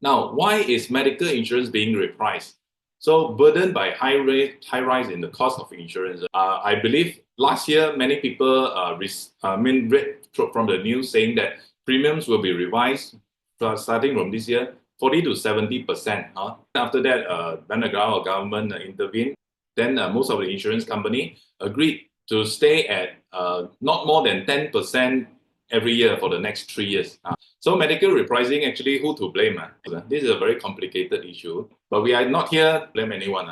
Now, why is medical insurance being repriced? So burdened by high rise in the cost of insurance. I believe last year many people read from the news saying that premiums will be revised starting from this year 40 to 70%. After that, then the government intervened. Then most of the insurance company agreed to stay at not more than 10% every year for the next 3 years. So medical repricing, actually, who to blame? This is a very complicated issue, but we are not here to blame anyone.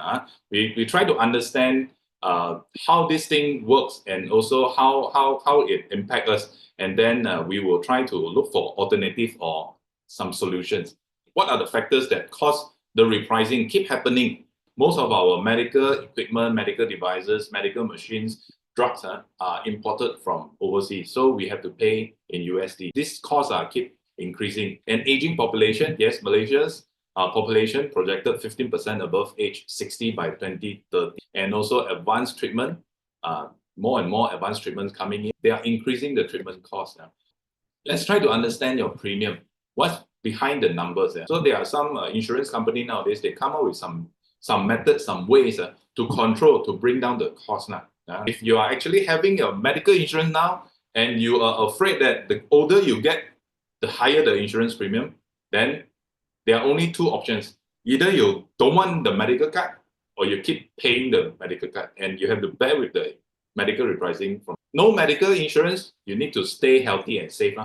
We try to understand how this thing works and also how it impacts us, and then we will try to look for alternative or some solutions. What are the factors that cause the repricing keep happening? Most of our medical equipment, medical devices, medical machines, drugs are imported from overseas, so we have to pay in USD. These costs keep increasing. An aging population, yes, Malaysia's population projected 15% above age 60 by 2030, and also advanced treatment, more and more advanced treatments coming in. They are increasing the treatment costs now. Let's try to understand your premium. What's behind the numbers? So there are some insurance company nowadays, they come up with some methods, some ways to control, to bring down the cost now. If you are actually having your medical insurance now and you are afraid that the older you get, the higher the insurance premium, then there are only two options. Either you don't want the medical card or you keep paying the medical card, and you have to bear with the medical repricing. From no medical insurance, you need to stay healthy and safe.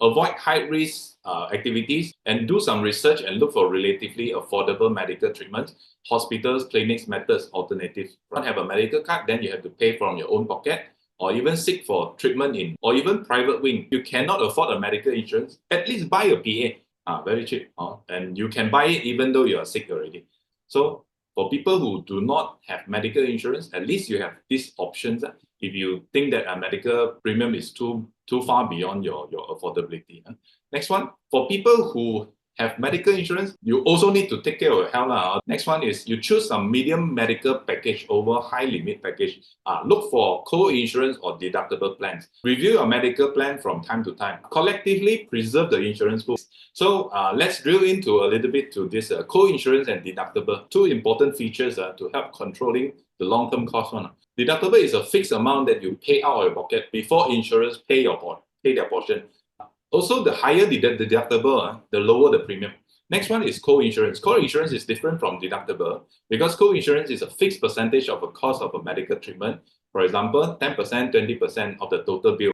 Avoid high-risk activities and do some research and look for relatively affordable medical treatment. Hospitals, clinics, methods, alternatives. If you don't have a medical card, then you have to pay from your own pocket or even seek for treatment in or even private wing. You cannot afford a medical insurance, at least buy a PA. Very cheap. And you can buy it even though you are sick already. So for people who do not have medical insurance, at least you have these options if you think that a medical premium is too far beyond your affordability. Next one, for people who have medical insurance, you also need to take care of your health. Next one is you choose some medium medical package over high limit package. Look for co-insurance or deductible plans. Review your medical plan from time to time. Collectively preserve the insurance pool. So let's drill into a little bit to this co-insurance and deductible. Two important features to help controlling the long-term cost one. Deductible is a fixed amount that you pay out of your pocket before insurance pay their portion. Also, the higher the deductible, the lower the premium. Next one is co-insurance. Co-insurance is different from deductible because co-insurance is a fixed percentage of the cost of a medical treatment. For example, 10%, 20% of the total bill.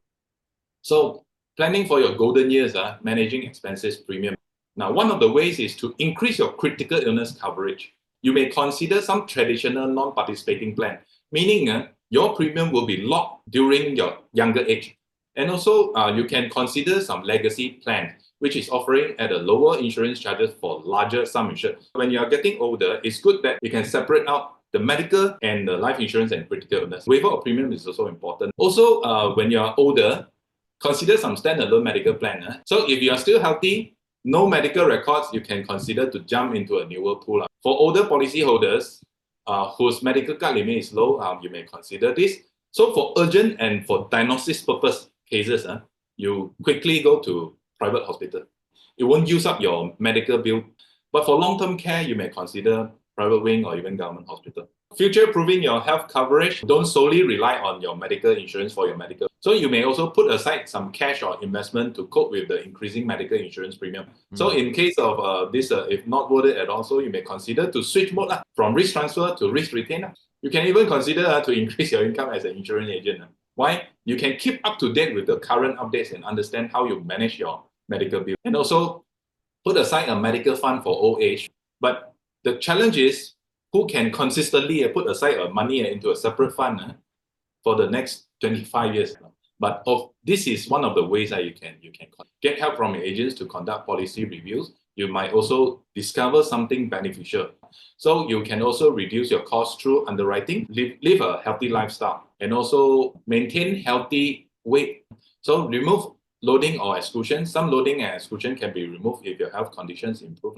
So planning for your golden years, managing expenses premium. Now, one of the ways is to increase your critical illness coverage. You may consider some traditional non-participating plan, meaning your premium will be locked during your younger age. And also, you can consider some legacy plan, which is offering at a lower insurance charges for larger sum insured. When you are getting older, it's good that you can separate out the medical and the life insurance and critical illness. Waiver of premium is also important. Also, when you are older, consider some standalone medical plan. So if you are still healthy, no medical records, you can consider to jump into a newer pool. For older policyholders whose medical card limit is low, you may consider this. So for urgent and for diagnosis purpose cases, you quickly go to private hospital. It won't use up your medical bill. But for long-term care, you may consider private wing or even government hospital. Future-proofing your health coverage, don't solely rely on your medical insurance for your medical. So you may also put aside some cash or investment to cope with the increasing medical insurance premium. So in case of this, if not worth it at all, so you may consider to switch mode from risk transfer to risk retain. You can even consider to increase your income as an insurance agent. Why? You can keep up to date with the current updates and understand how you manage your medical bill. And also put aside a medical fund for old age. But the challenge is who can consistently put aside money into a separate fund for the next 25 years. But this is one of the ways that you can get help from your agents to conduct policy reviews. You might also discover something beneficial. So you can also reduce your costs through underwriting, live a healthy lifestyle, and also maintain healthy weight. So remove loading or exclusion. Some loading and exclusion can be removed if your health conditions improve.